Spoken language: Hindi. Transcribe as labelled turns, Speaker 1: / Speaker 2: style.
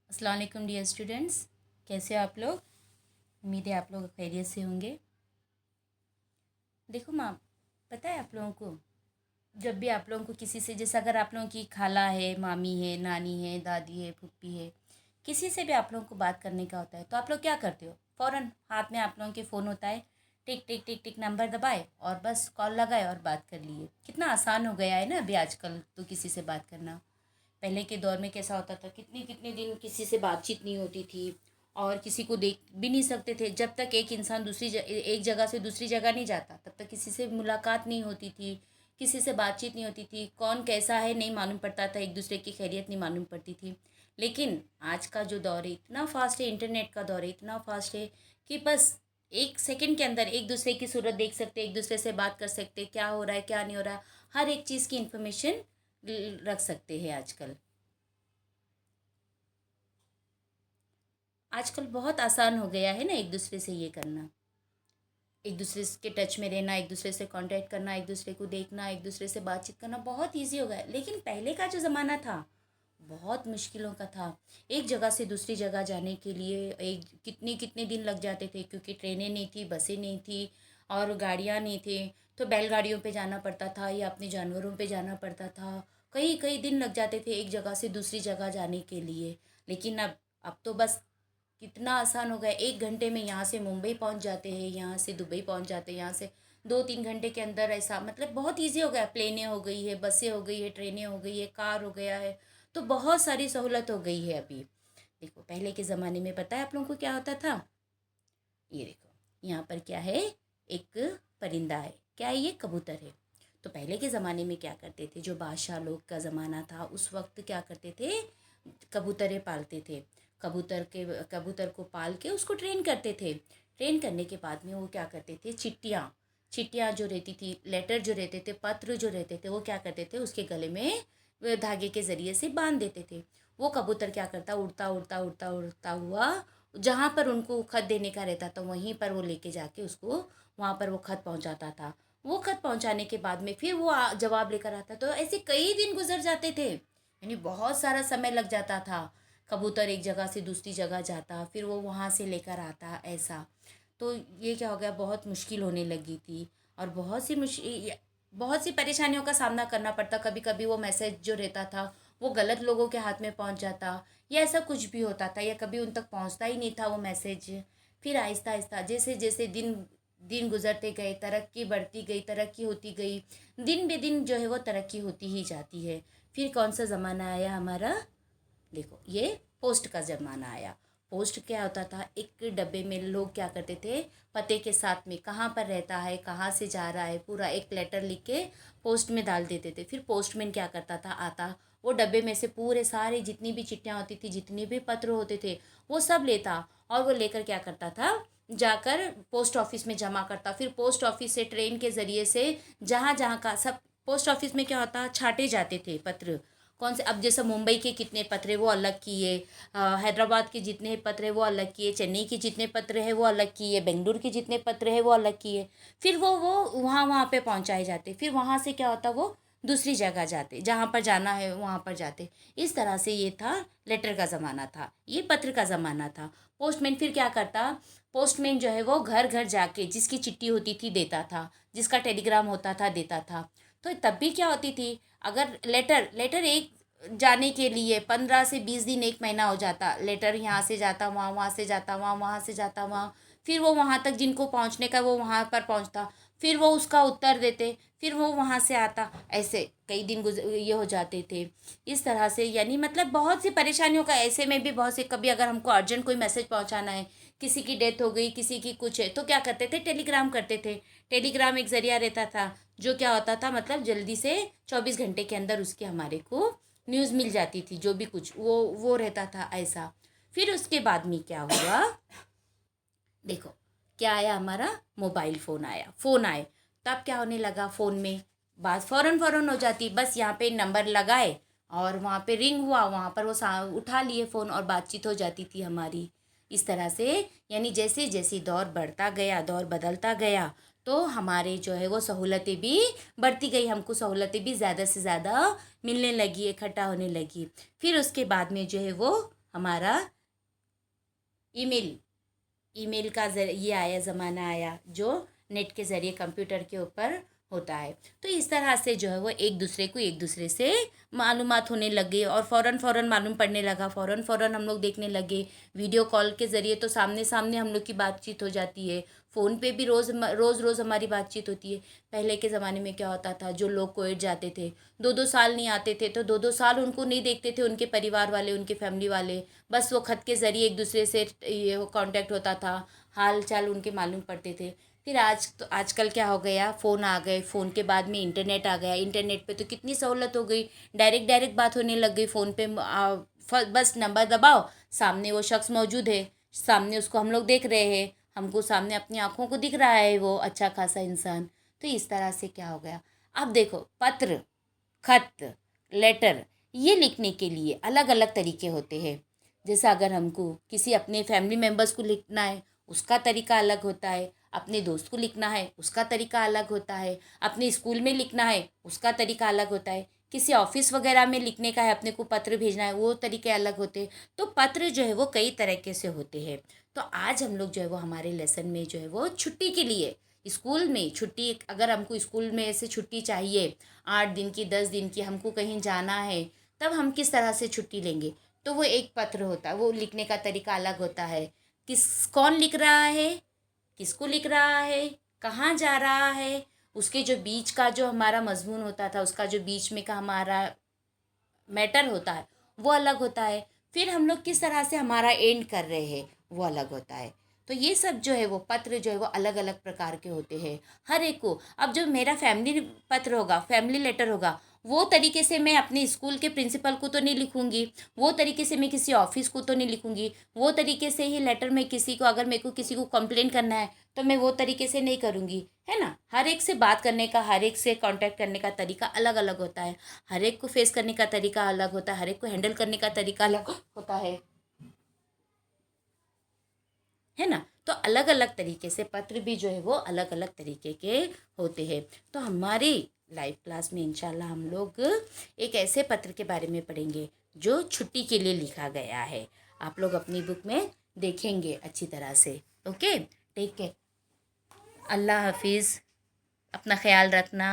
Speaker 1: अस्सलाम वालेकुम डियर स्टूडेंट्स। कैसे हो आप लोग? उम्मीद है आप लोग खैरियत से होंगे। देखो माँ, पता है आप लोगों को, जब भी आप लोगों को किसी से, जैसे अगर आप लोगों की खाला है, मामी है, नानी है, दादी है, फूफी है, किसी से भी आप लोगों को बात करने का होता है तो आप लोग क्या करते हो? फ़ौरन हाथ में आप लोगों के फ़ोन होता है, टिक टिक टिक टिक नंबर दबाए और बस कॉल लगाए और बात कर लिए। कितना आसान हो गया है ना अभी आजकल तो किसी से बात करना। पहले के दौर में कैसा होता था, कितने कितने दिन किसी से बातचीत नहीं होती थी और किसी को देख भी नहीं सकते थे। जब तक एक इंसान एक जगह से दूसरी जगह नहीं जाता तब तक किसी से मुलाकात नहीं होती थी, किसी से बातचीत नहीं होती थी, कौन कैसा है नहीं मालूम पड़ता था, एक दूसरे की खैरियत नहीं मालूम पड़ती थी। लेकिन आज का जो दौर है इतना फास्ट है, इंटरनेट का दौर है इतना फास्ट है कि बस एक सेकंड के अंदर एक दूसरे की सूरत देख सकते, एक दूसरे से बात कर सकते, क्या हो रहा है क्या नहीं हो रहा है, हर एक चीज़ की इन्फॉर्मेशन रख सकते हैं आजकल। आजकल बहुत आसान हो गया है ना एक दूसरे से ये करना, एक दूसरे के टच में रहना, एक दूसरे से कांटेक्ट करना, एक दूसरे को देखना, एक दूसरे से बातचीत करना बहुत इजी हो गया है। लेकिन पहले का जो ज़माना था बहुत मुश्किलों का था। एक जगह से दूसरी जगह जाने के लिए एक कितने कितने दिन लग जाते थे, क्योंकि ट्रेनें नहीं थी, बसें नहीं थी और गाड़ियाँ नहीं थे। तो बैलगाड़ियों पे जाना पड़ता था या अपने जानवरों पे जाना पड़ता था। कई कई दिन लग जाते थे एक जगह से दूसरी जगह जाने के लिए। लेकिन अब तो बस कितना आसान हो गया, 1 घंटे में यहाँ से मुंबई पहुँच जाते हैं, यहाँ से दुबई पहुँच जाते हैं, यहाँ से 2-3 घंटे के अंदर, ऐसा मतलब बहुत ईजी हो गया। प्लेनें हो गई है, बसें हो गई है, ट्रेनें हो गई है, कार हो गया है। तो बहुत सारी सहूलत हो गई है अभी। देखो पहले के ज़माने में पता है आप लोगों को क्या होता था? ये देखो यहाँ पर क्या है, एक परिंदा है। क्या है ये? कबूतर है। तो पहले के ज़माने में क्या करते थे, जो बादशाह लोग का ज़माना था उस वक्त क्या करते थे, कबूतरें पालते थे। कबूतर को पाल के उसको ट्रेन करते थे। ट्रेन करने के बाद में वो क्या करते थे, चिट्टियाँ चिट्टियाँ जो रहती थी, लेटर जो रहते थे, पत्र जो रहते थे, वो क्या करते थे, उसके गले में धागे के ज़रिए से बांध देते थे। वो कबूतर क्या करता, उड़ता उड़ता उड़ता उड़ता हुआ जहाँ पर उनको खत देने का रहता था वहीं पर वो लेके जाके उसको वहाँ पर वो खत पहुँचाता था। वो खत पहुँचाने के बाद में फिर वो जवाब लेकर आता। तो ऐसे कई दिन गुजर जाते थे, यानी बहुत सारा समय लग जाता था। कबूतर एक जगह से दूसरी जगह जाता, फिर वो वहाँ से लेकर आता, ऐसा। तो ये क्या हो गया, बहुत मुश्किल होने लगी थी और बहुत सी परेशानियों का सामना करना पड़ता। कभी कभी वो मैसेज जो रहता था वो गलत लोगों के हाथ में पहुंच जाता, या ऐसा कुछ भी होता था, या कभी उन तक पहुंचता ही नहीं था वो मैसेज। फिर आहिस्ता आहिस्ता जैसे जैसे दिन दिन गुजरते गए, तरक्की बढ़ती गई, तरक्की होती गई, दिन बे दिन जो है वो तरक्की होती ही जाती है। फिर कौन सा ज़माना आया हमारा? देखो ये पोस्ट का ज़माना आया। पोस्ट क्या होता था, एक डब्बे में लोग क्या करते थे, पते के साथ में कहाँ पर रहता है, कहाँ से जा रहा है, पूरा एक लेटर लिख के पोस्ट में डाल देते थे। फिर पोस्टमैन क्या करता था, आता वो डब्बे में से पूरे सारे जितनी भी चिट्ठियाँ होती थी, जितने भी पत्र होते थे, वो सब लेता और वो लेकर क्या करता था, जाकर पोस्ट ऑफिस में जमा करता। फिर पोस्ट ऑफिस से ट्रेन के ज़रिए से जहाँ जहाँ का सब, पोस्ट ऑफिस में क्या होता, छाटे जाते थे पत्र। कौन से, अब जैसे मुंबई के कितने पत्र है वो अलग किए, हैदराबाद के जितने पत्र है वो अलग किए, चेन्नई के जितने पत्र है वो अलग किए, बेंगलुरु के जितने पत्र है वो अलग किए। फिर वो वहाँ वहाँ पे पहुँचाए जाते। फिर वहाँ से क्या होता, वो दूसरी जगह जाते, जहाँ पर जाना है वहाँ पर जाते। इस तरह से ये था, लेटर का ज़माना था, ये पत्र का ज़माना था। पोस्टमैन फिर क्या करता, पोस्टमैन जो है वो घर घर जाके जिसकी चिट्ठी होती थी देता था, जिसका टेलीग्राम होता था देता था। तो तब भी क्या होती थी, अगर लेटर लेटर एक जाने के लिए 15 से 20 दिन, 1 महीना हो जाता। लेटर यहाँ से जाता वहाँ, वहाँ से जाता वहाँ, वहाँ से जाता वहाँ। फिर वो वहाँ तक जिनको पहुँचने का वो वहाँ पर पहुँचता, फिर वो उसका उत्तर देते, फिर वो वहाँ से आता। ऐसे कई दिन ये हो जाते थे। इस तरह से यानी मतलब बहुत सी परेशानियों का, ऐसे में भी बहुत से, कभी अगर हमको अर्जेंट कोई मैसेज पहुँचाना है, किसी की डेथ हो गई, किसी की कुछ है, तो क्या करते थे, टेलीग्राम करते थे। टेलीग्राम एक ज़रिया रहता था जो क्या होता था, मतलब जल्दी से 24 घंटे के अंदर उसके हमारे को न्यूज़ मिल जाती थी, जो भी कुछ वो रहता था, ऐसा। फिर उसके बाद में क्या हुआ, देखो क्या आया, हमारा मोबाइल फ़ोन आया, फ़ोन आए। तब क्या होने लगा, फ़ोन में बात फ़ौरन फ़ौरन हो जाती। बस यहाँ पे नंबर लगाए और वहाँ पे रिंग हुआ, वहाँ पर वो उठा लिए फ़ोन और बातचीत हो जाती थी हमारी। इस तरह से यानी जैसे जैसे दौर बढ़ता गया, दौर बदलता गया, तो हमारे जो है वो सहूलतें भी बढ़ती गई, हमको सहूलतें भी ज़्यादा से ज़्यादा मिलने लगी, इकट्ठा होने लगी। फिर उसके बाद में जो है वो हमारा ईमेल ईमेल का ये आया, ज़माना आया जो नेट के ज़रिए कंप्यूटर के ऊपर होता है। तो इस तरह से जो है वो एक दूसरे से मालूमात होने लगे और फ़ौरन मालूम पड़ने लगा, फ़ौरन हम लोग देखने लगे। वीडियो कॉल के ज़रिए तो सामने सामने हम लोग की बातचीत हो जाती है। फ़ोन पे भी रोज़ हमारी बातचीत होती है। पहले के ज़माने में क्या होता था, जो लोग कुवैत जाते थे, 2-2 साल नहीं आते थे, तो 2-2 साल उनको नहीं देखते थे उनके परिवार वाले, उनके फैमिली वाले। बस वो ख़त के ज़रिए एक दूसरे से ये कांटेक्ट होता था, हाल चाल उनके मालूम पड़ते थे। फिर आजकल क्या हो गया, फ़ोन आ गए, फ़ोन के बाद में इंटरनेट आ गया। इंटरनेट पे तो कितनी सहूलत हो गई, डायरेक्ट बात होने लग गई फ़ोन पे। बस नंबर दबाओ, सामने वो शख्स मौजूद है, सामने उसको हम लोग देख रहे हैं, हमको सामने अपनी आँखों को दिख रहा है वो अच्छा खासा इंसान। तो इस तरह से क्या हो गया, अब देखो पत्र, खत, लेटर, ये लिखने के लिए अलग अलग तरीके होते हैं। जैसे अगर हमको किसी अपने फैमिली मेम्बर्स को लिखना है, उसका तरीका अलग होता है। अपने दोस्त को लिखना है, उसका तरीका अलग होता है। अपने स्कूल में लिखना है, उसका तरीका अलग होता है। किसी ऑफिस वगैरह में लिखने का है, अपने को पत्र भेजना है, वो तरीके अलग होते हैं। तो पत्र जो है वो कई तरीके से होते हैं। तो आज हम लोग जो है वो हमारे लेसन में जो है वो छुट्टी के लिए, स्कूल में छुट्टी, अगर हमको स्कूल में ऐसे छुट्टी चाहिए 8 दिन की, 10 दिन की, हमको कहीं जाना है, तब हम किस तरह से छुट्टी लेंगे। तो वो एक पत्र होता है, वो लिखने का तरीका अलग होता है। कौन लिख रहा है, किसको लिख रहा है, कहाँ जा रहा है, उसके जो बीच का जो हमारा मजमून होता था, उसका जो बीच में का हमारा मैटर होता है वो अलग होता है। फिर हम लोग किस तरह से हमारा एंड कर रहे हैं वो अलग होता है। तो ये सब जो है वो पत्र जो है वो अलग अलग प्रकार के होते हैं हर एक को। अब जो मेरा फैमिली पत्र होगा, फैमिली लेटर होगा, वो तरीके से मैं अपने स्कूल के प्रिंसिपल को तो नहीं लिखूंगी, वो तरीके से मैं किसी ऑफिस को तो नहीं लिखूंगी, वो तरीके से ही लेटर में किसी को, अगर मेरे को किसी को कंप्लेन करना है तो मैं वो तरीके से नहीं करूंगी, है ना। हर एक से बात करने का, हर एक से कांटेक्ट करने का तरीका अलग अलग होता है। हर एक को फेस करने का तरीका अलग होता है, हर एक को हैंडल करने का तरीका अलग होता है ना। तो अलग अलग तरीके से पत्र भी जो है वो अलग अलग तरीके के होते हैं। तो हमारी लाइव क्लास में इंशाल्लाह हम लोग एक ऐसे पत्र के बारे में पढ़ेंगे जो छुट्टी के लिए लिखा गया है। आप लोग अपनी बुक में देखेंगे अच्छी तरह से। ओके, ठीक है, अल्लाह हाफिज़, अपना ख्याल रखना।